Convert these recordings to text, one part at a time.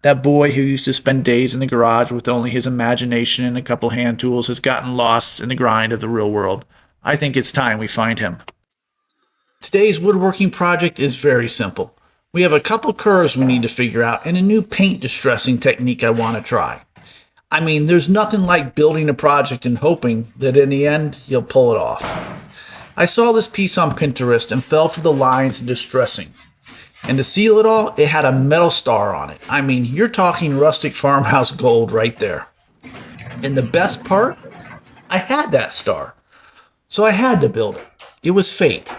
That boy who used to spend days in the garage with only his imagination and a couple hand tools has gotten lost in the grind of the real world. I think it's time we find him. Today's woodworking project is very simple. We have a couple curves we need to figure out and a new paint distressing technique I want to try. I mean, there's nothing like building a project and hoping that in the end you'll pull it off. I saw this piece on Pinterest and fell for the lines and distressing. And to seal it all, it had a metal star on it. I mean, you're talking rustic farmhouse gold right there. And the best part, I had that star. So I had to build it. It was fate.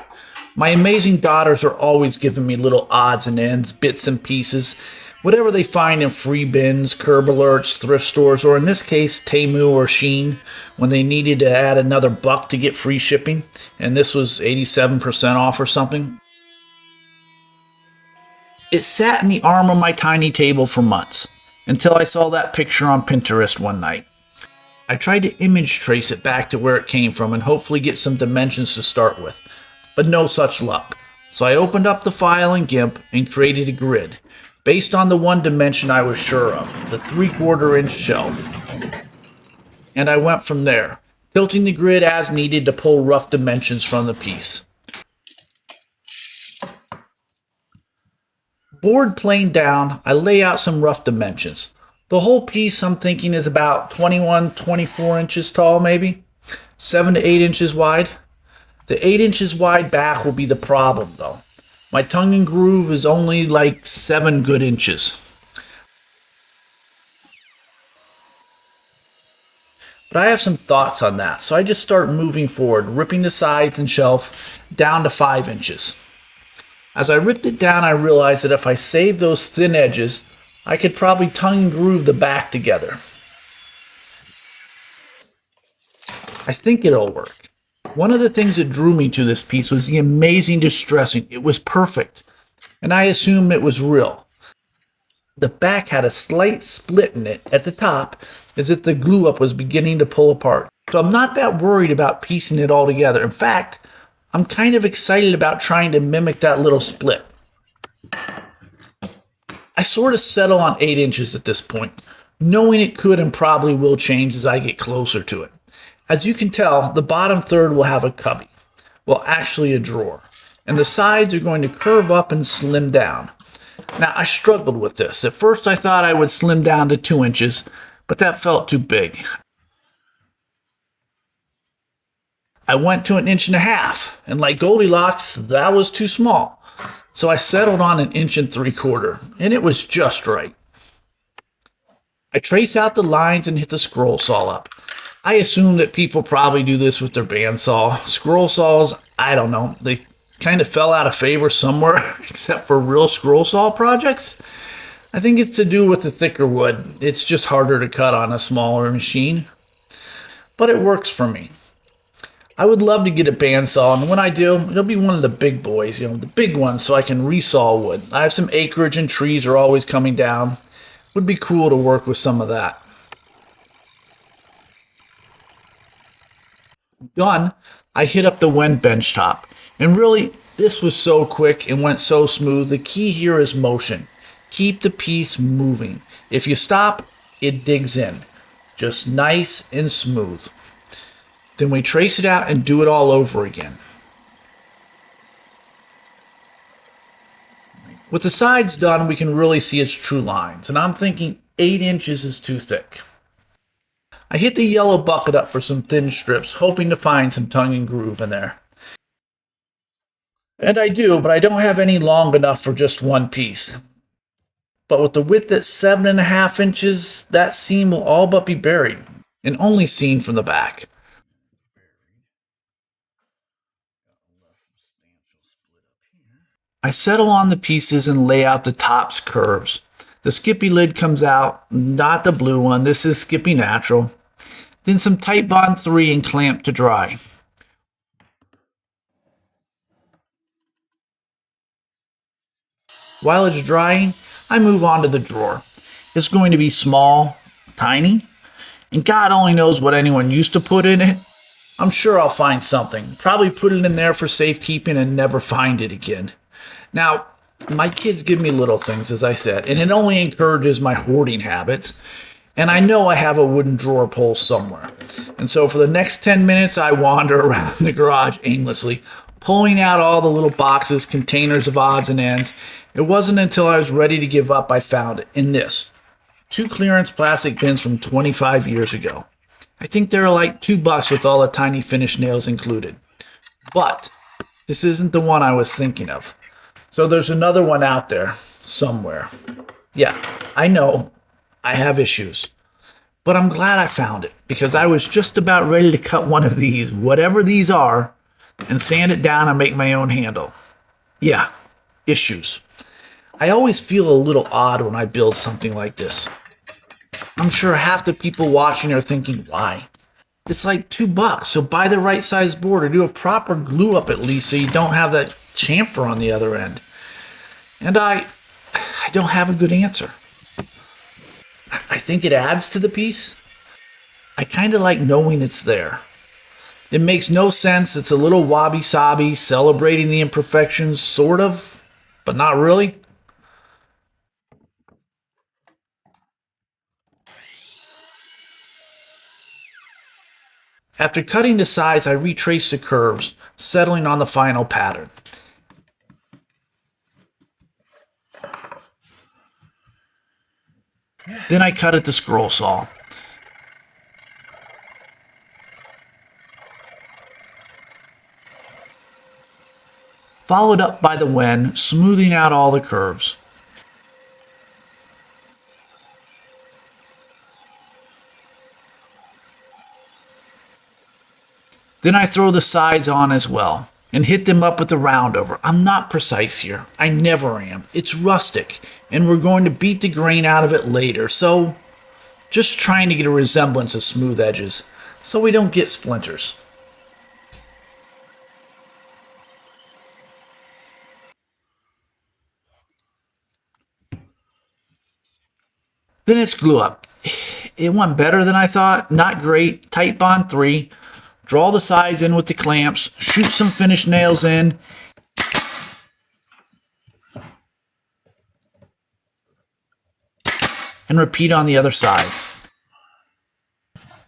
My amazing daughters are always giving me little odds and ends, bits and pieces, whatever they find in free bins, curb alerts, thrift stores, or in this case, Temu or Shein, when they needed to add another buck to get free shipping, and this was 87% off or something. It sat in the arm of my tiny table for months, until I saw that picture on Pinterest one night. I tried to image trace it back to where it came from and hopefully get some dimensions to start with, but no such luck. So I opened up the file in GIMP and created a grid, based on the one dimension I was sure of, the 3/4 inch shelf. And I went from there, tilting the grid as needed to pull rough dimensions from the piece. Board plane down, I lay out some rough dimensions. The whole piece I'm thinking is about 21, 24 inches tall maybe, 7 to 8 inches wide. The 8 inches wide back will be the problem though. My tongue and groove is only like 7 good inches. But I have some thoughts on that, so I just start moving forward, ripping the sides and shelf down to 5 inches. As I ripped it down, I realized that if I saved those thin edges, I could probably tongue and groove the back together. I think it'll work. One of the things that drew me to this piece was the amazing distressing. It was perfect, and I assumed it was real. The back had a slight split in it at the top, as if the glue up was beginning to pull apart. So I'm not that worried about piecing it all together. In fact, I'm kind of excited about trying to mimic that little split. I sort of settle on 8 inches at this point, knowing it could and probably will change as I get closer to it. As you can tell, the bottom third will have a cubby, well actually a drawer, and the sides are going to curve up and slim down. Now I struggled with this. At first I thought I would slim down to 2 inches, but that felt too big. I went to 1.5 inches, and like Goldilocks, that was too small. So I settled on 1.75 inches, and it was just right. I trace out the lines and hit the scroll saw up. I assume that people probably do this with their bandsaw. Scroll saws, I don't know, they kind of fell out of favor somewhere, except for real scroll saw projects. I think it's to do with the thicker wood. It's just harder to cut on a smaller machine. But it works for me. I would love to get a bandsaw, and when I do, it'll be one of the big boys, the big ones, so I can resaw wood. I have some acreage and trees are always coming down. Would be cool to work with some of that. Done, I hit up the Wen bench top. And really, this was so quick and went so smooth. The key here is motion. Keep the piece moving. If you stop, it digs in. Just nice and smooth. Then we trace it out and do it all over again. With the sides done, we can really see its true lines. And I'm thinking 8 inches is too thick. I hit the yellow bucket up for some thin strips, hoping to find some tongue and groove in there. And I do, but I don't have any long enough for just one piece. But with the width at 7.5 inches, that seam will all but be buried, and only seen from the back. I settle on the pieces and lay out the top's curves. The Skippy lid comes out, not the blue one, this is Skippy Natural. Then some Titebond 3 and clamp to dry. While it's drying, I move on to the drawer. It's going to be small, tiny, and God only knows what anyone used to put in it. I'm sure I'll find something. Probably put it in there for safekeeping and never find it again. Now, My kids give me little things, as I said, and it only encourages my hoarding habits. And I know I have a wooden drawer pull somewhere. And so for the next 10 minutes, I wander around the garage aimlessly, pulling out all the little boxes, containers of odds and ends. It wasn't until I was ready to give up I found it in this. 2 clearance plastic bins from 25 years ago. I think they're like $2 with all the tiny finished nails included. But this isn't the one I was thinking of. So there's another one out there somewhere. Yeah, I know I have issues. But I'm glad I found it because I was just about ready to cut one of these, whatever these are, and sand it down and make my own handle. Yeah, issues. I always feel a little odd when I build something like this. I'm sure half the people watching are thinking, why? It's like $2, so buy the right size board or do a proper glue up at least so you don't have that chamfer on the other end. And I don't have a good answer. I think it adds to the piece. I kind of like knowing it's there. It makes no sense. It's a little Wabi-Sabi celebrating the imperfections, sort of, but not really. After cutting the sides, I retraced the curves, settling on the final pattern. Then I cut at the scroll saw. Followed up by the wen, smoothing out all the curves. Then I throw the sides on as well and hit them up with the round over. I'm not precise here. I never am. It's rustic, and we're going to beat the grain out of it later, so just trying to get a resemblance of smooth edges so we don't get splinters. Then it's glue up. It went better than I thought. Not great. Tight bond 3. Draw the sides in with the clamps. Shoot some finished nails in. And repeat on the other side.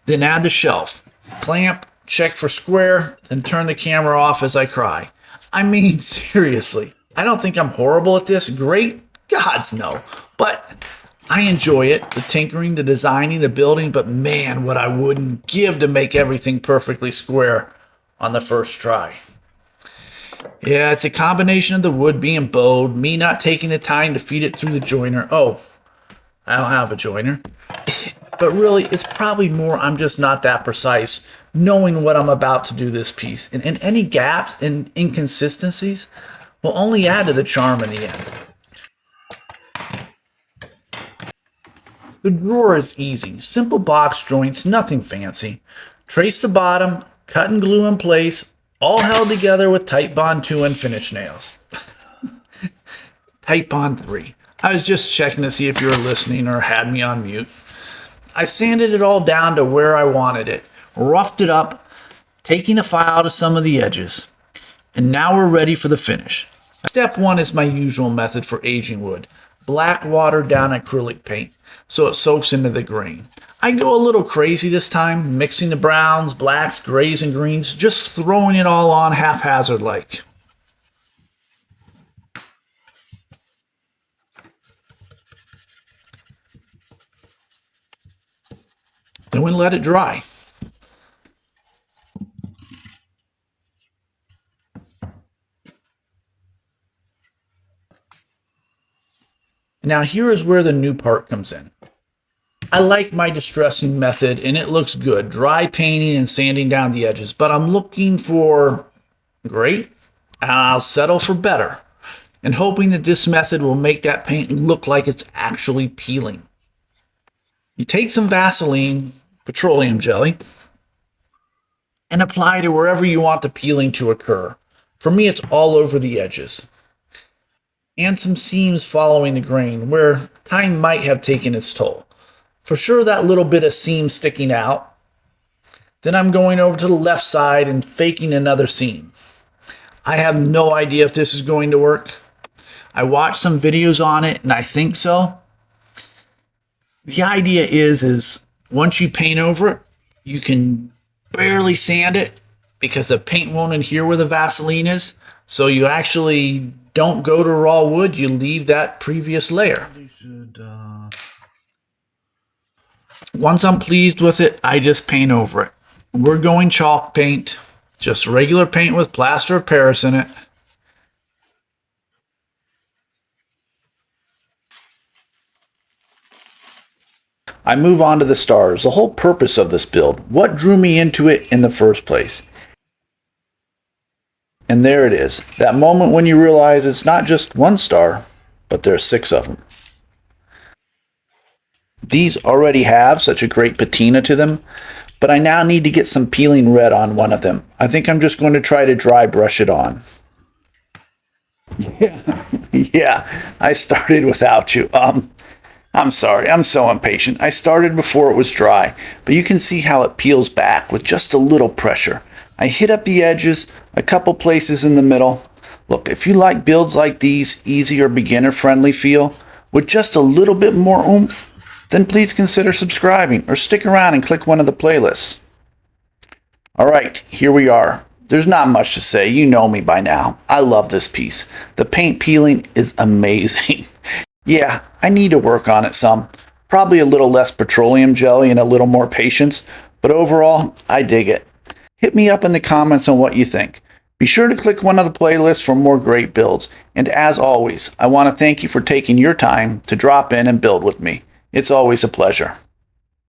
Then add the shelf. Clamp, check for square, then turn the camera off as I cry. I mean, seriously. I don't think I'm horrible at this. Great? Gods no. But I enjoy it, the tinkering, the designing, the building, but man, what I wouldn't give to make everything perfectly square on the first try. Yeah, it's a combination of the wood being bowed, me not taking the time to feed it through the joiner. Oh, I don't have a joiner. But really, it's probably more I'm just not that precise, knowing what I'm about to do this piece. And any gaps and inconsistencies will only add to the charm in the end. The drawer is easy. Simple box joints, nothing fancy. Trace the bottom, cut and glue in place, all held together with Tight Bond 2 and finish nails. Tight Bond 3. I was just checking to see if you were listening or had me on mute. I sanded it all down to where I wanted it, roughed it up, taking a file to some of the edges. And now we're ready for the finish. Step 1 is my usual method for aging wood. Black watered down acrylic paint so it soaks into the grain. I go a little crazy this time, mixing the browns, blacks, grays, and greens, just throwing it all on haphazard like. Then we let it dry. Now here is where the new part comes in. I like my distressing method and it looks good, dry painting and sanding down the edges, but I'm looking for great, and I'll settle for better, and hoping that this method will make that paint look like it's actually peeling. You take some Vaseline, petroleum jelly, and apply to wherever you want the peeling to occur. For me, it's all over the edges. And some seams following the grain where time might have taken its toll. For sure, that little bit of seam sticking out. Then I'm going over to the left side and faking another seam. I have no idea if this is going to work. I watched some videos on it and I think so. The idea is once you paint over it, you can barely sand it because the paint won't adhere where the Vaseline is. So you actually don't go to raw wood, you leave that previous layer. Once I'm pleased with it, I just paint over it. We're going chalk paint, just regular paint with plaster of Paris in it. I move on to the stars, the whole purpose of this build. What drew me into it in the first place? And there it is, that moment when you realize it's not just one star, but there's 6 of them. These already have such a great patina to them, but I now need to get some peeling red on one of them. I think I'm just going to try to dry brush it on. Yeah, I started without you. I'm sorry, I'm so impatient. I started before it was dry, but you can see how it peels back with just a little pressure. I hit up the edges, a couple places in the middle. Look, if you like builds like these, easy or beginner-friendly feel, with just a little bit more oomph, then please consider subscribing or stick around and click one of the playlists. Alright, here we are. There's not much to say, you know me by now. I love this piece. The paint peeling is amazing. Yeah, I need to work on it some. Probably a little less petroleum jelly and a little more patience, but overall, I dig it. Hit me up in the comments on what you think. Be sure to click one of the playlists for more great builds. And as always, I want to thank you for taking your time to drop in and build with me. It's always a pleasure.